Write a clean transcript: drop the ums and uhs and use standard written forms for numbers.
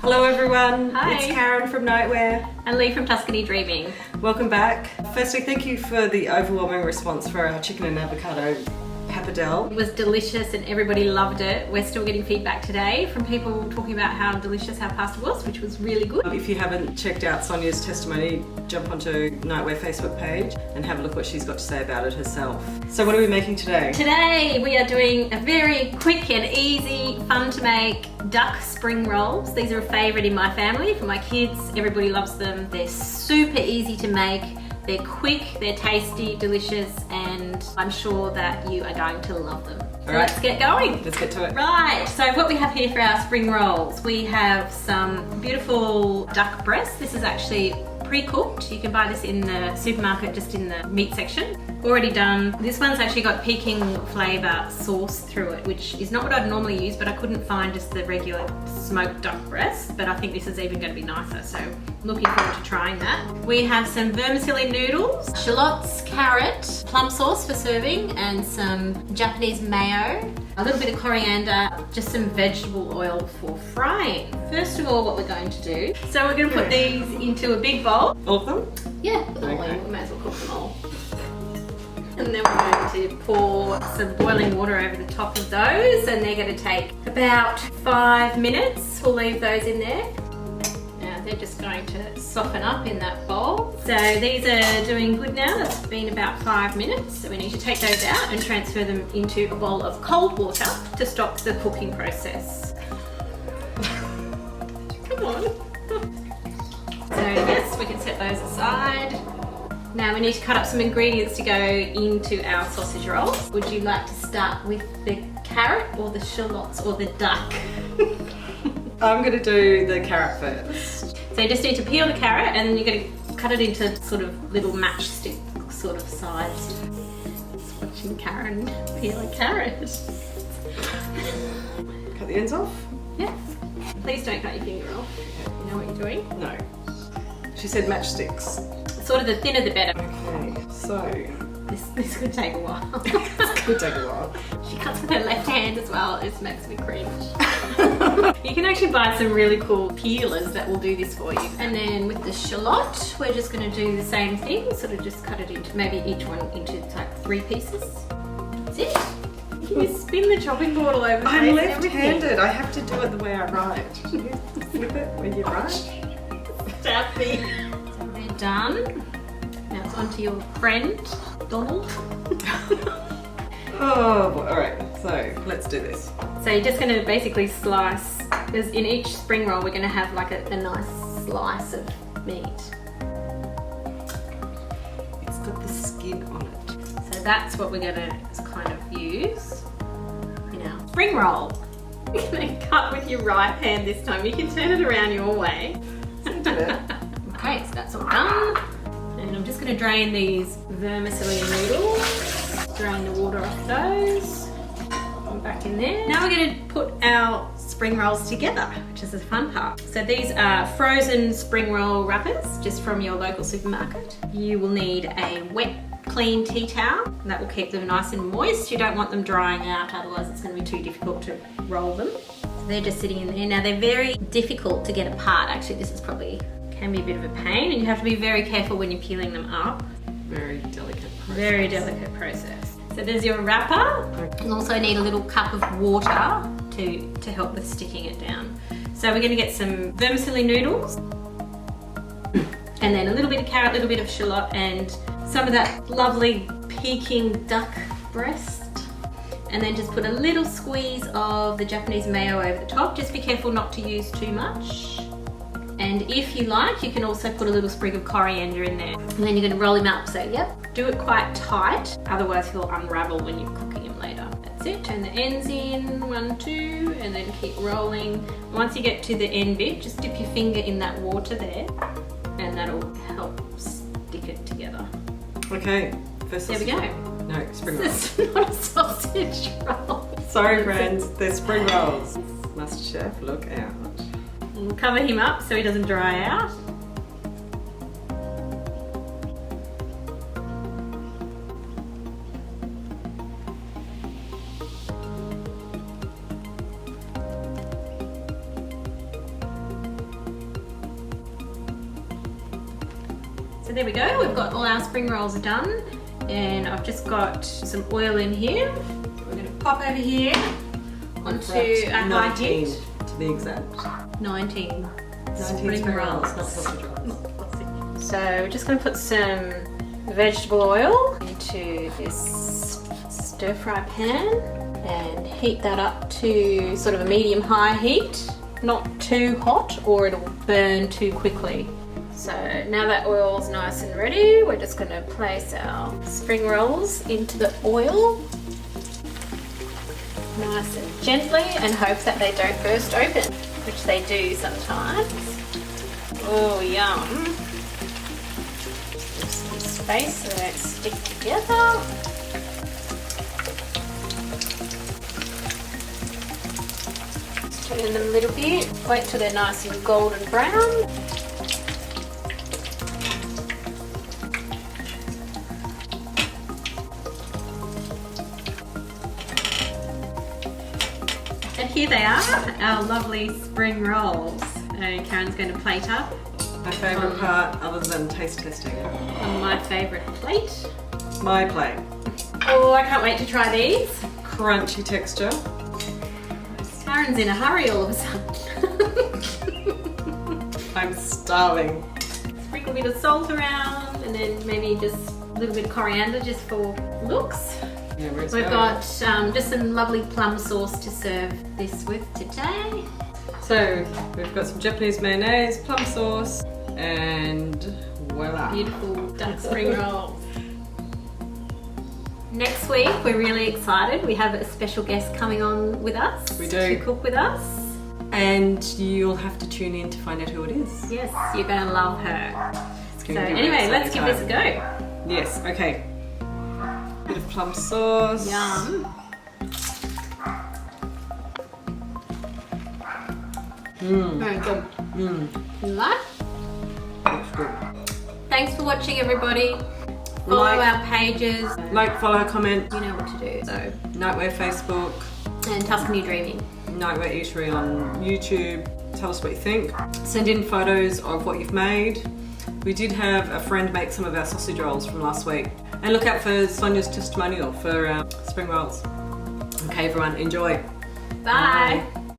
Hello everyone, Hi. It's Karyn from Knightwear. And Lee from Tuscany Dreaming. Welcome back. Firstly, thank you for the overwhelming response for our chicken and avocado pappardelle. It was delicious and everybody loved it. We're still getting feedback today from people talking about how delicious our pasta was, which was really good. If you haven't checked out Sonia's testimony, jump onto Knightwear Facebook page and have a look what she's got to say about it herself. So what are we making today? Today we are doing a very quick and easy, fun to make duck spring rolls. These are a favourite in my family, for my kids. Everybody loves them. They're super easy to make. They're quick, they're tasty, delicious, and I'm sure that you are going to love them. So let's get going. Let's get to it. Right, so what we have here for our spring rolls, we have some beautiful duck breasts. This is actually pre-cooked. You can buy this in the supermarket, just in the meat section. Already done. This one's actually got Peking flavour sauce through it, which is not what I'd normally use, but I couldn't find just the regular smoked duck breast. But I think this is even going to be nicer, so looking forward to trying that. We have some vermicelli noodles, shallots, carrot, plum sauce for serving, and some Japanese mayo, a little bit of coriander, just some vegetable oil for frying. First of all, what we're going to do, so we're going to put these into a big bowl. All of them? Yeah, put them all in. We may as well cook them all. And then we're going to pour some boiling water over the top of those, and they're going to take about 5 minutes. We'll leave those in there. Now they're just going to soften up in that bowl. So these are doing good now. That's been about 5 minutes. So we need to take those out and transfer them into a bowl of cold water to stop the cooking process. Come on. So yes, we can set those aside. Now we need to cut up some ingredients to go into our sausage rolls. Would you like to start with the carrot or the shallots or the duck? I'm going to do the carrot first. So you just need to peel the carrot and then you're going to cut it into sort of little matchstick sort of size. Just watching Karyn peel a carrot. Cut the ends off? Yeah. Please don't cut your finger off. You know what you're doing? No. She said matchsticks. Sort of the thinner the better. Okay, so This could take a while. it's going to take a while. She cuts with her left hand as well. It makes me cringe. You can actually buy some really cool peelers that will do this for you. And then with the shallot, we're just going to do the same thing. Sort of just cut it into, maybe each one into like 3 pieces. That's it. You spin the chopping board all over the place. I'm left-handed. I have to do it the way I write. You flip it when you write. Stab me. So we're done. Now it's on to your friend, Donald. Oh boy, alright, so let's do this. So you're just going to basically slice, because in each spring roll we're going to have like a nice slice of meat. It's got the skin on it. So that's what we're going to kind of use in our spring roll. You're going to cut with your right hand this time. You can turn it around your way. Okay, so that's all done. And I'm just going to drain these vermicelli noodles. Drain the water off those. Put them back in there. Now we're going to put our spring rolls together, which is the fun part. So these are frozen spring roll wrappers, just from your local supermarket. You will need a wet, clean tea towel. That will keep them nice and moist. You don't want them drying out, otherwise it's going to be too difficult to roll them. So they're just sitting in there. Now they're very difficult to get apart. Actually, this is probably can be a bit of a pain, and you have to be very careful when you're peeling them up. Very delicate process. Very delicate process. So there's your wrapper. You'll also need a little cup of water to help with sticking it down. So we're going to get some vermicelli noodles, and then a little bit of carrot, a little bit of shallot, and some of that lovely Peking duck breast. And then just put a little squeeze of the Japanese mayo over the top. Just be careful not to use too much. And if you like, you can also put a little sprig of coriander in there. And then you're going to roll him up. So yep, do it quite tight, otherwise he'll unravel when you're cooking him later. That's it. Turn the ends in, 1, 2, and then keep rolling. Once you get to the end bit, just dip your finger in that water there, and that'll help stick it together. Okay, first There we go. No, spring rolls. It's not a sausage roll. Sorry friends, they're spring rolls. Master Chef, look out. We'll cover him up so he doesn't dry out. So there we go, we've got all our spring rolls done, and I've just got some oil in here. We're going to pop over here onto a high heat. To be exact. 19 spring rolls, not sausage rolls. So we're just going to put some vegetable oil into this stir fry pan and heat that up to sort of a medium-high heat. Not too hot or it'll burn too quickly. So now that oil's nice and ready, we're just going to place our spring rolls into the oil nice and gently and hope that they don't burst open, which they do sometimes. Oh, yum. Give some space so they don't stick together. Just turn them a little bit. Wait till they're nice and golden brown. And here they are, our lovely spring rolls. And Karyn's going to plate up. My favourite part, other than taste testing. On my favourite plate. My plate. Oh, I can't wait to try these. Crunchy texture. Karyn's in a hurry all of a sudden. I'm starving. Sprinkle a bit of salt around and then maybe just a little bit of coriander just for looks. Yeah, We've got just some lovely plum sauce to serve this with today. So we've got some Japanese mayonnaise, plum sauce, and voila. Beautiful duck spring rolls. Next week, we're really excited. We have a special guest coming on with us. We do. To cook with us. And you'll have to tune in to find out who it is. Yes, you're going to love her. It's So gonna be a anyway, really let's give exciting this a go. time. Yes, okay. Bit of plum sauce. Yum. Very good. You like? Looks good. Thanks for watching, everybody. Follow our pages. Like, follow, comment. You know what to do. So, Knightwear Facebook. and Tuscany Dreaming. Knightwear Eatery on YouTube. Tell us what you think. Send in photos of what you've made. We did have a friend make some of our sausage rolls from last week. And look out for Sonia's testimonial for spring rolls. Okay everyone, enjoy. Bye. Bye.